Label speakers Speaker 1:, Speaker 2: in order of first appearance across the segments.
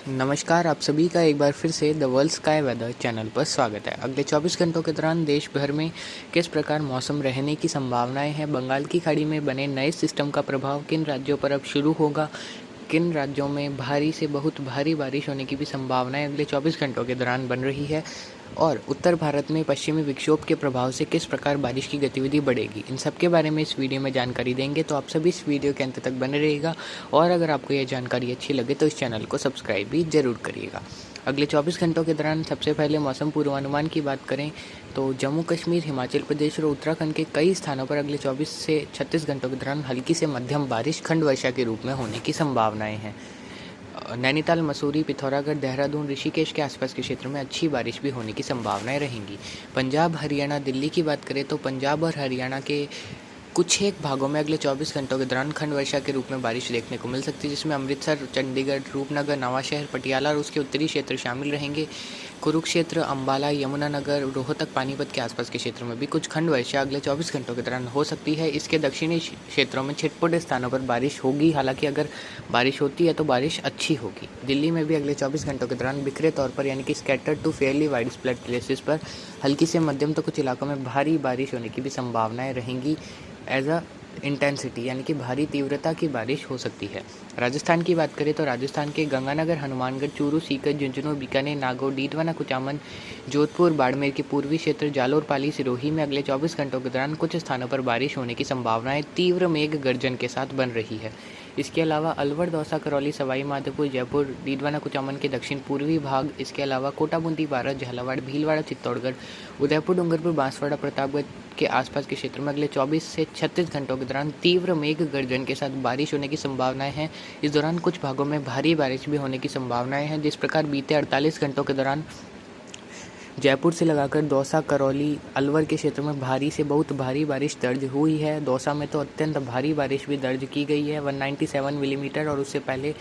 Speaker 1: नमस्कार, आप सभी का एक बार फिर से the world sky weather channel पर स्वागत है। अगले 24 घंटों के दौरान देश भर में किस प्रकार मौसम रहने की संभावनाएं हैं, बंगाल की खाड़ी में बने नए सिस्टम का प्रभाव किन राज्यों पर अब शुरू होगा, किन राज्यों में भारी से बहुत भारी बारिश होने की भी संभावनाएं अगले 24 घंटों के दौरान बन रही है और उत्तर भारत में पश्चिमी विक्षोभ के प्रभाव से किस प्रकार बारिश की गतिविधि बढ़ेगी, इन सब के बारे में इस वीडियो में जानकारी देंगे। तो आप सभी इस वीडियो के अंत तक बने रहिएगा और अगर आपको यह जानकारी अच्छी लगे तो इस चैनल को सब्सक्राइब भी जरूर करिएगा। अगले 24 घंटों के दौरान सबसे पहले मौसम पूर्वानुमान की बात करें तो जम्मू कश्मीर, हिमाचल प्रदेश और उत्तराखंड के कई स्थानों पर अगले 24 से 36 घंटों के दौरान हल्की से मध्यम बारिश खंड वर्षा के रूप में होने की संभावनाएं हैं। नैनीताल, मसूरी, पिथौरागढ़, देहरादून, ऋषिकेश के आसपास के क्षेत्र में अच्छी बारिश भी होने की संभावनाएं रहेंगी। पंजाब, हरियाणा, दिल्ली की बात करें तो पंजाब और हरियाणा के कुछ एक भागों में अगले 24 घंटों के दौरान खंड वर्षा के रूप में बारिश देखने को मिल सकती है, जिसमें अमृतसर, चंडीगढ़, रूपनगर, नवाशहर, पटियाला और उसके उत्तरी क्षेत्र शामिल रहेंगे। कुरुक्षेत्र, अंबाला, यमुनानगर, रोहतक, पानीपत के आसपास के क्षेत्रों में भी कुछ खंड वर्षा अगले 24 घंटों के दौरान हो सकती है। इसके दक्षिणी क्षेत्रों में छिटपुट स्थानों पर बारिश होगी, हालांकि अगर बारिश होती है तो बारिश अच्छी होगी। दिल्ली में भी अगले 24 घंटों के दौरान बिखरे तौर पर यानी कि scattered to fairly wide spread places पर हल्की से मध्यम तो कुछ इलाकों में भारी बारिश होने की भी संभावनाएं रहेंगी। एज अ इंटेंसिटी यानी कि भारी तीव्रता की बारिश हो सकती है। राजस्थान की बात करें तो राजस्थान के गंगानगर, हनुमानगढ़, चूरू, सीकर, झुंझुनू, बीकानेर, नागौर, डीडवाना, कुचामन, जोधपुर, बाड़मेर के पूर्वी क्षेत्र, जालोर, पाली, सिरोही में अगले 24 घंटों के दौरान कुछ स्थानों पर बारिश होने की संभावनाएं तीव्र मेघ गर्जन के साथ बन रही है। इसके अलावा अलवर, दौसा, करौली, सवाई माधोपुर, जयपुर, डीडवाना, कुचामन के दक्षिण पूर्वी भाग, इसके अलावा कोटा, बूंदी, बारां, झालावाड़, भीलवाड़ा, चित्तौड़गढ़, उदयपुर, डूंगरपुर, बांसवाड़ा, प्रतापगढ़ के आसपास के क्षेत्र में अगले 24 से 36 घंटों के दौरान तीव्र मेघ गर्जन के साथ बारिश होने की संभावनाएं हैं। इस दौरान कुछ भागों में भारी बारिश भी होने की संभावनाएं हैं। जिस प्रकार बीते 48 घंटों के दौरान जयपुर से लगाकर दौसा, करौली, अलवर के क्षेत्र में भारी से बहुत भारी बारिश दर्ज हुई है। दौसा में तो अत्यंत भारी बारिश भी दर्ज की गई है 197 मिलीमीटर, और उससे पहले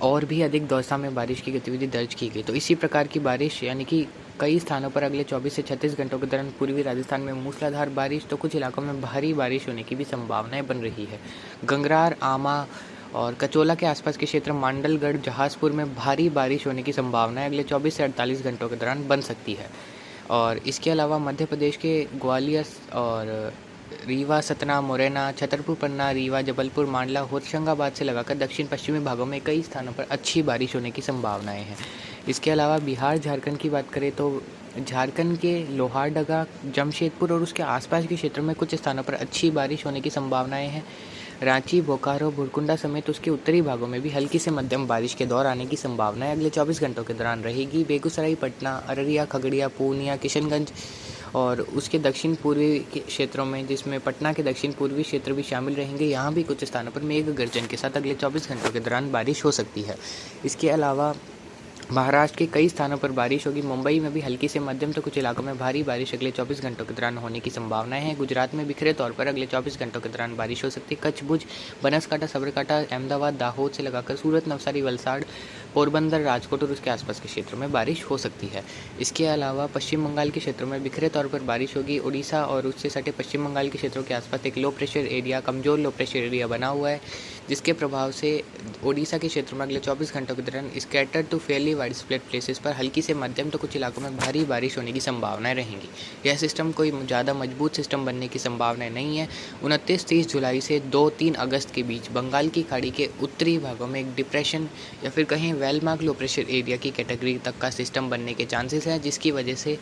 Speaker 1: और भी अधिक दौसा में बारिश की गतिविधि दर्ज की गई। तो इसी प्रकार की बारिश यानी कि कई स्थानों पर अगले 24 से 36 घंटों के दौरान पूर्वी राजस्थान में मूसलाधार बारिश तो कुछ इलाकों में भारी बारिश होने की भी संभावनाएं बन रही है। गंगरार, आमा और कचोला के आसपास के क्षेत्र, मांडलगढ़, जहाजपुर में भारी बारिश होने की संभावनाएं अगले 24 से 48 घंटों के दौरान बन सकती है। और इसके अलावा मध्य प्रदेश के ग्वालियर और रीवा, सतना, मुरैना, छतरपुर, पन्ना, रीवा, जबलपुर, मांडला, होशंगाबाद से लगाकर दक्षिण पश्चिमी भागों में कई स्थानों पर अच्छी बारिश होने की संभावनाएं हैं। इसके अलावा बिहार, झारखंड की बात करें तो झारखंड के लोहारडगा, जमशेदपुर और उसके आसपास के क्षेत्रों में कुछ स्थानों पर अच्छी बारिश होने की संभावनाएं हैं। रांची, बोकारो, भुरकुंडा समेत उसके उत्तरी भागों में भी हल्की से मध्यम बारिश के दौर आने की संभावनाएं अगले 24 घंटों के दौरान रहेगी। बेगूसराय, पटना, अररिया, खगड़िया, पूर्णिया, किशनगंज और उसके दक्षिण पूर्वी के क्षेत्रों में, जिसमें पटना के दक्षिण पूर्वी क्षेत्र भी शामिल रहेंगे, यहाँ भी कुछ स्थानों पर मेघ गर्जन के साथ अगले 24 घंटों के दौरान बारिश हो सकती है। इसके अलावा महाराष्ट्र के कई स्थानों पर बारिश होगी। मुंबई में भी हल्की से मध्यम तो कुछ इलाकों में भारी बारिश अगले 24 घंटों के दौरान होने की संभावनाएं हैं। गुजरात में बिखरे तौर पर अगले 24 घंटों के दौरान बारिश हो सकती है। कच्छ, भुज, बनासकांठा, साबरकांठा, अहमदाबाद, दाहोद से लगाकर सूरत, नवसारी, वलसाड़, पोरबंदर, राजकोट और उसके आसपास के क्षेत्रों में बारिश हो सकती है। इसके अलावा पश्चिम बंगाल के क्षेत्रों में बिखरे तौर पर बारिश होगी। उड़ीसा और उससे सटे पश्चिम बंगाल के क्षेत्रों के आसपास एक लो प्रेशर एरिया, कमजोर लो प्रेशर एरिया बना हुआ है, जिसके प्रभाव से ओडिशा के क्षेत्र में अगले 24 घंटों के दौरान scattered to fairly wide spread places पर हल्की से मध्यम तो कुछ इलाकों में भारी बारिश होने की संभावनाएं रहेंगी। यह सिस्टम कोई ज़्यादा मजबूत सिस्टम बनने की संभावनाएं नहीं है। 29-30 जुलाई से 2-3 अगस्त के बीच बंगाल की खाड़ी के उत्तरी भागों में एक डिप्रेशन या फिर कहीं वेलमार्क लो प्रेशर एरिया की कैटेगरी तक का सिस्टम बनने के चांसेस हैं, जिसकी वजह से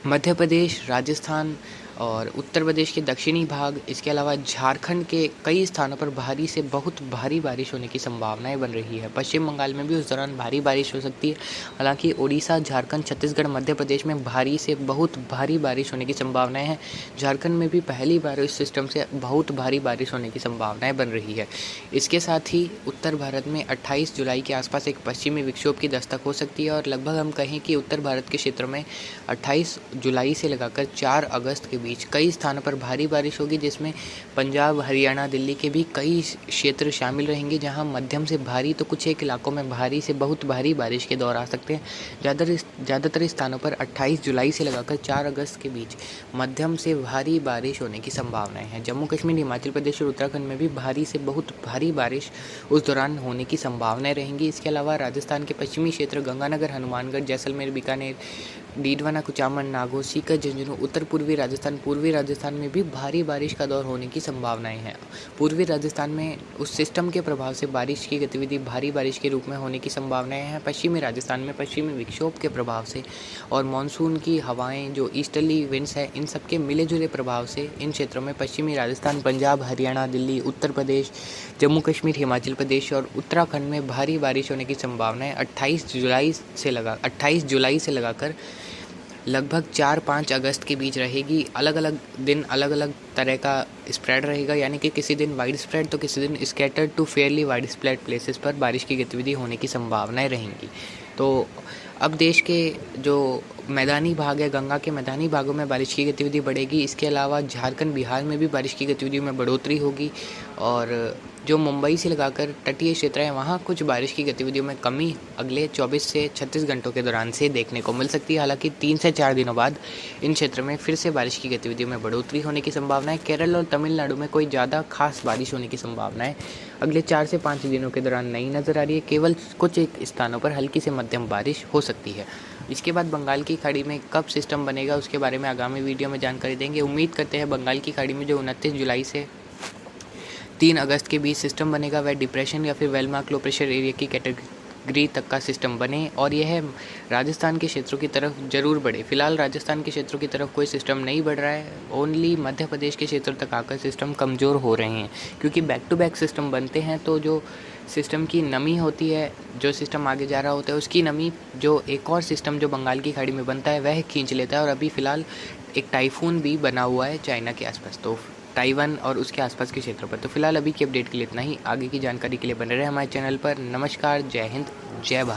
Speaker 1: मध्य प्रदेश, राजस्थान और उत्तर प्रदेश के दक्षिणी भाग, इसके अलावा झारखंड के कई स्थानों पर भारी से बहुत भारी बारिश होने की संभावनाएं बन रही है। पश्चिम बंगाल में भी उस दौरान भारी बारिश हो सकती है। हालांकि ओडिशा, झारखंड, छत्तीसगढ़, मध्य प्रदेश में भारी से बहुत भारी बारिश होने की संभावनाएं हैं। झारखंड में भी पहली बार इस सिस्टम से बहुत भारी बारिश होने की संभावनाएं बन रही है। इसके साथ ही उत्तर भारत में 28 जुलाई के आसपास एक पश्चिमी विक्षोभ की दस्तक हो सकती है और लगभग हम कहें कि उत्तर भारत के क्षेत्र में 28 जुलाई से लगाकर 4 अगस्त के बीच कई स्थानों पर भारी बारिश होगी, जिसमें पंजाब, हरियाणा, दिल्ली के भी कई क्षेत्र शामिल रहेंगे, जहां मध्यम से भारी तो कुछ एक इलाकों में भारी से बहुत भारी बारिश के दौर आ सकते हैं। ज़्यादातर स्थानों पर 28 जुलाई से लगाकर 4 अगस्त के बीच मध्यम से भारी बारिश होने की संभावनाएं हैं। जम्मू कश्मीर, हिमाचल प्रदेश और उत्तराखंड में भी भारी से बहुत भारी बारिश उस दौरान होने की संभावनाएं रहेंगी। इसके अलावा राजस्थान के पश्चिमी क्षेत्र गंगानगर, हनुमानगढ़, जैसलमेर, बीकानेर, डीडवाना, कुचामन, नागौर, सीकर, झुंझुनू, उत्तर पूर्वी राजस्थान में भी भारी बारिश का दौर होने की संभावनाएं हैं। पूर्वी राजस्थान में उस सिस्टम के प्रभाव से बारिश की गतिविधि भारी बारिश के रूप में होने की संभावनाएं हैं। पश्चिमी राजस्थान में पश्चिमी विक्षोभ के प्रभाव से और मानसून की हवाएं जो ईस्टर्ली विंड्स है, इन सब के मिले जुले प्रभाव से इन क्षेत्रों में पश्चिमी राजस्थान, पंजाब, हरियाणा, दिल्ली, उत्तर प्रदेश, जम्मू कश्मीर, हिमाचल प्रदेश और उत्तराखंड में भारी बारिश होने की संभावनाएं 28 जुलाई से लगाकर लगभग 4-5 अगस्त के बीच रहेगी। अलग अलग दिन अलग अलग तरह का स्प्रेड रहेगा, यानी कि किसी दिन वाइड स्प्रेड तो किसी दिन scattered to fairly wide spread places पर बारिश की गतिविधि होने की संभावनाएं रहेंगी। तो अब देश के जो मैदानी भाग है, गंगा के मैदानी भागों में बारिश की गतिविधि बढ़ेगी। इसके अलावा झारखंड, बिहार में भी बारिश की गतिविधि में बढ़ोतरी होगी और जो मुंबई से लगाकर तटीय क्षेत्र है, वहाँ कुछ बारिश की गतिविधियों में कमी अगले 24 से 36 घंटों के दौरान से देखने को मिल सकती है। हालांकि 3 से 4 दिनों बाद इन क्षेत्रों में फिर से बारिश की गतिविधियों में बढ़ोतरी होने की संभावना है। केरल और तमिलनाडु में कोई ज़्यादा खास बारिश होने की संभावना है अगले 4 से 5 दिनों के दौरान नहीं नज़र आ रही है। केवल कुछ एक स्थानों पर हल्की से मध्यम बारिश हो सकती है। इसके बाद बंगाल की खाड़ी में कब सिस्टम बनेगा, उसके बारे में आगामी वीडियो में जानकारी देंगे। उम्मीद करते हैं बंगाल की खाड़ी में जो 29 जुलाई से 3 अगस्त के बीच सिस्टम बनेगा वह डिप्रेशन या फिर well mark low pressure area की कैटेगरी तक का सिस्टम बने और यह राजस्थान के क्षेत्रों की तरफ जरूर बढ़े। फिलहाल राजस्थान के क्षेत्रों की तरफ कोई सिस्टम नहीं बढ़ रहा है, ओनली मध्य प्रदेश के क्षेत्रों तक आकर सिस्टम कमज़ोर हो रहे हैं, क्योंकि बैक टू बैक सिस्टम बनते हैं तो जो सिस्टम की नमी होती है, जो सिस्टम आगे जा रहा होता है उसकी नमी जो एक और सिस्टम जो बंगाल की खाड़ी में बनता है वह खींच लेता है। और अभी फ़िलहाल एक टाइफून भी बना हुआ है चाइना के आसपास, तो ताइवान और उसके आसपास के क्षेत्रों पर। तो फिलहाल अभी की अपडेट के लिए इतना ही। आगे की जानकारी के लिए बने रहे हमारे चैनल पर। नमस्कार, जय हिंद, जय भारत।